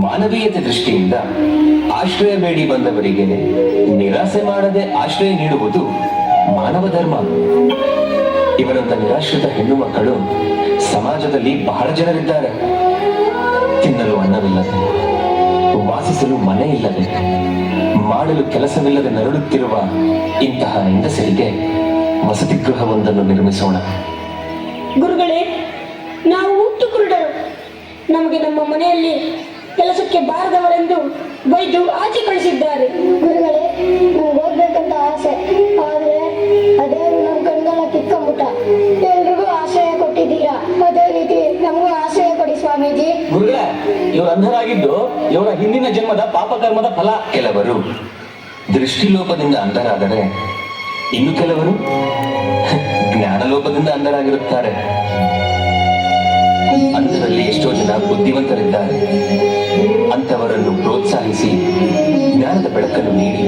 ಮಾನವೀಯತೆ ದೃಷ್ಟಿಯಿಂದ ಆಶ್ರಯ ಬೇಡಿ ಬಂದವರಿಗೆ ನಿರಾಸೆ ಮಾಡದೆ ಆಶ್ರಯ ನೀಡುವುದು ಮಾನವ ಧರ್ಮ. ಇವರಂತ ನಿರಾಶ್ರಿತ ಹೆಣ್ಣು ಮಕ್ಕಳು ಸಮಾಜದಲ್ಲಿ ಬಹಳ ಜನರಿದ್ದಾರೆ. ತಿನ್ನಲು ಅನ್ನವಿಲ್ಲದೆ, ವಾಸಿಸಲು ಮನೆ ಇಲ್ಲದೆ, ಮಾಡಲು ಕೆಲಸವಿಲ್ಲದೆ ನರಳುತ್ತಿರುವ ಇಂತಹ ಹೆಂಗಸರಿಗೆ ವಸತಿ ಗೃಹವೊಂದನ್ನು ನಿರ್ಮಿಸೋಣ. ಗುರುಗಳೇ, ನಾವು ಹುಟ್ಟು ಕುರುಡರು. ನಮಗೆ ನಮ್ಮ ಮನೆಯಲ್ಲಿ ಕೆಲಸಕ್ಕೆ ಬಾರದವರೆಂದು ವೈದ್ಯು ಆಚೆ ಕಳಿಸಿದ್ದಾರೆ. ಗುರುಗಳೇ, ನಮ್ಗೆ ಓದ್ಬೇಕಂತ ಆಸೆ, ಆದ್ರೆ ಅದೇ ನಮ್ಮ ಕಣ್ಗಳ ಕಿಕ್ಕಂಬುಟ. ಎಲ್ರಿಗೂ ಆಶ್ರಯ ಕೊಟ್ಟಿದ್ದೀರಾ, ಅದೇ ರೀತಿ ನಮಗೂ ಆಶ್ರಯ ಕೊಡಿ ಸ್ವಾಮೀಜಿ. ಗುರುಗಳೇ, ಇವರು ಅಂಧರಾಗಿದ್ದು ಇವರ ಹಿಂದಿನ ಜನ್ಮದ ಪಾಪಕರ್ಮದ ಫಲ. ಕೆಲವರು ದೃಷ್ಟಿಲೋಪದಿಂದ ಅಂಧರಾದರೆ, ಇನ್ನು ಕೆಲವರು ಜ್ಞಾನಲೋಪದಿಂದ ಅಂಧರಾಗಿರುತ್ತಾರೆ. ಅಂಥರಲ್ಲಿ ಎಷ್ಟೋ ಜನ ಬುದ್ಧಿವಂತರಿದ್ದಾರೆ. ಅಂಥವರನ್ನು ಪ್ರೋತ್ಸಾಹಿಸಿ ಜ್ಞಾನದ ಬೆಳಕನ್ನು ನೀಡಿ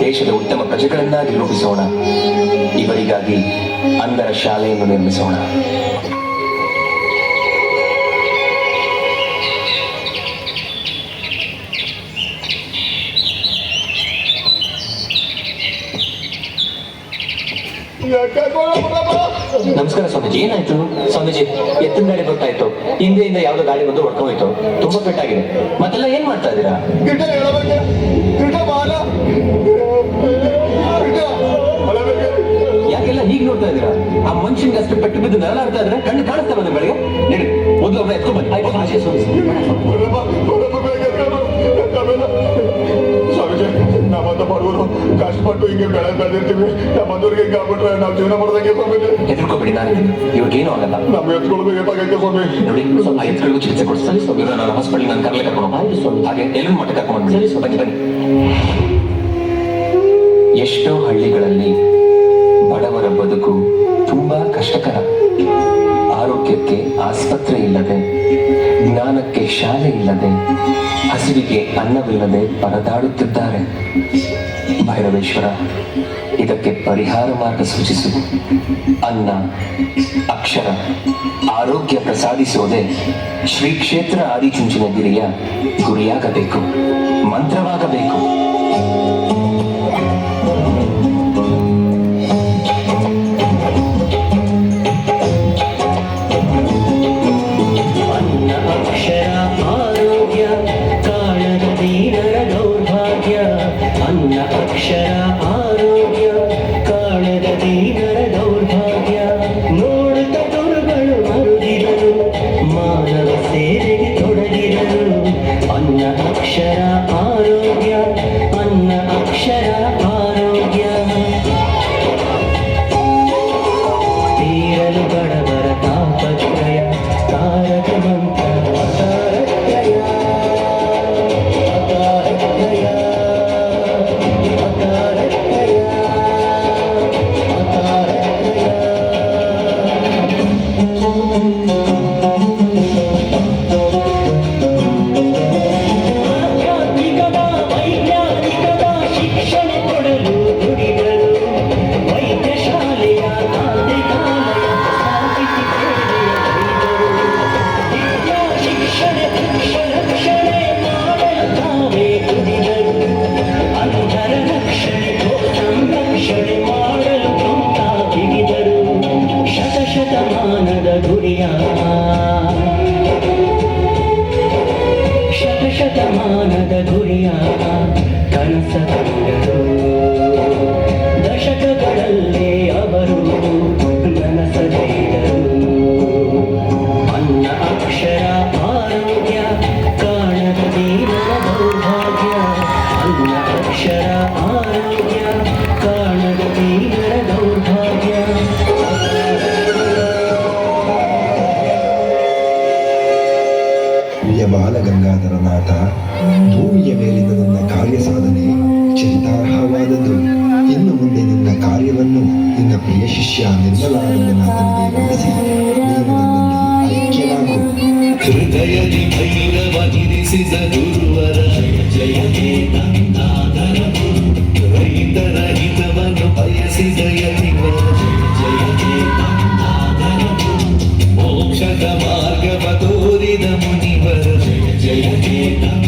ದೇಶದ ಉತ್ತಮ ಪ್ರಜೆಗಳನ್ನಾಗಿ ರೂಪಿಸೋಣ. ಇವರಿಗಾಗಿ ಅಂಧರ ಶಾಲೆಯನ್ನು ನಿರ್ಮಿಸೋಣ. ನಮಸ್ಕಾರ ಸ್ವಾಮೀಜಿ. ಏನಾಯ್ತು ಸ್ವಾಮೀಜಿ? ಎತ್ತಿನ ಗಾಡಿ ಬರ್ತಾ ಇತ್ತು, ಹಿಂದೆಯಿಂದ ಯಾವ್ದೋ ಗಾಡಿ ಬಂದು ಹೊಡ್ಕೊಂಡೋಯ್ತು. ತುಂಬಾ ಪೆಟ್ಟಾಗಿದೆ. ಮತ್ತೆಲ್ಲ ಏನ್ ಮಾಡ್ತಾ ಇದ್ದೀರಾ? ಯಾಕೆಲ್ಲ ಹೀಗೆ ನೋಡ್ತಾ ಇದ್ದೀರಾ? ಆ ಮನುಷ್ಯನ್ಗೆ ಅಷ್ಟು ಪೆಟ್ಟು ಬಿದ್ದು ನರಳಾಡ್ತಾ ಇದ್ರೆ ಕಣ್ಣು ಕಾಣಿಸ್ತಾ ಬಂದ ಬೆಳಗ್ಗೆ. ನಡಿ, ಮೊದಲು ಒಬ್ಬ ಎತ್ಕೊಂಡ್ಬನ್ನಿ. ನಾವಂತ ಬಡವರು ಕಷ್ಟಪಟ್ಟು ಹಿಂಗೆ ಬೆಳೆ ಬೆಳೆದಿರ್ತೀವಿ. ನಮ್ಮಂದವ್ರಿಗೆ ಹಿಂಗೆ ಆಗ್ಬಿಟ್ರೆ ನಾವು ಜೀವನ ಮಾಡೋದಂಗೆ ಸ್ವಾಮಿ. ಹೆದರ್ಕೋಬೇಡಿ, ನಾನು ಇವ್ರಿಗೇನು ಆಗಲ್ಲ. ನಮ್ಮ ಎತ್ಕೊಳ್ಬೇಕು ಏನಾಗೈತೆ ಸ್ವಾಮಿ. ನೋಡಿ, ಸ್ವಲ್ಪ ಎತ್ಗಳಿಗೂ ಚಿಕಿತ್ಸೆ ಕೊಡಿಸ್ತಾರೆ. ಇವ್ರು ನಾನು ಹಾಸ್ಪಿಟಲ್ ನಾನು ಕರ್ಲೆ ಕರ್ಕೊಂಡು ಹಾಗೆ ಎಲ್ಲರೂ ಮಟ್ಟ ಕರ್ಕೊಂಡು ಬನ್ನಿ ಬನ್ನಿ. ಎಷ್ಟೋ ಹಳ್ಳಿಗಳಲ್ಲಿ ಬಡವರ ಬದುಕು ತುಂಬಾ ಕಷ್ಟಕರ. ಆರೋಗ್ಯಕ್ಕೆ ಆಸ್ಪತ್ರೆ ಇಲ್ಲದೆ, ಜ್ಞಾನಕ್ಕೆ ಶಾಲೆ ಇಲ್ಲದೆ, ಹಸಿವಿಗೆ ಅನ್ನವಿಲ್ಲದೆ ಪರದಾಡುತ್ತಿದ್ದಾರೆ. ಭೈರವೇಶ್ವರ, ಇದಕ್ಕೆ ಪರಿಹಾರ ಮಾರ್ಗ ಸೂಚಿಸು. ಅನ್ನ, ಅಕ್ಷರ, ಆರೋಗ್ಯ ಪ್ರಸಾದಿಸುವುದೇ ಶ್ರೀ ಕ್ಷೇತ್ರ ಆದಿಚುಂಚನಗಿರಿಯ ಗುರಿಯಾಗಬೇಕು, ಮಂತ್ರವಾಗಬೇಕು. ಶತಶತಮಾನದ ಗುರಿಯ ಕನಸ ಕಂಡರು. ದಶಕಗಳಲ್ಲಿ ಅವರು ನನಸದಿದ್ದರು. ಅನ್ನ ಅಕ್ಷರ ಆರೋಗ್ಯ ಕಾಣದ ದೀನರ ದೌರ್ಭಾಗ್ಯ. ಅನ್ನ ಅಕ್ಷರ ಆರೋಗ್ಯ ಕಾಣದ ದೀನರ ದೌರ್ಭಾಗ್ಯ. ಬಾಲಗಂಗಾಧರನಾಥ, ಭೂಮಿಯ ಮೇಲಿನ ನನ್ನ ಕಾರ್ಯ ಸಾಧನೆ ಚಿಂತಾರ್ಹವಾದದ್ದು. ಇನ್ನು ಮುಂದೆ ನಿನ್ನ ಕಾರ್ಯವನ್ನು ನಿನ್ನ ಪ್ರಿಯ ಶಿಷ್ಯ ನಿರ್ಮಲಾನಂದನಾಥನಿಗೆ ವಹಿಸಿ ನೀನು ನನ್ನಲ್ಲಿ ಐಕ್ಯನಾಗು. ಹೃದಯದಿ ಭೈರವನಿರಿಸಿದ ಗುರುವರ ಜಯ ಗಂಗಾಧರವು. ರೈತರ ಹಿತವನ್ನು ಬಯಸಿದ ಯತಿವರ ಜಯ ಗಂಗಾಧರವು. ಮೋಕ್ಷದ ಮಾರ್ಗವ ತೋರಿದ ಮುನಿವರ ಜಯ ಜಯ ಜಯ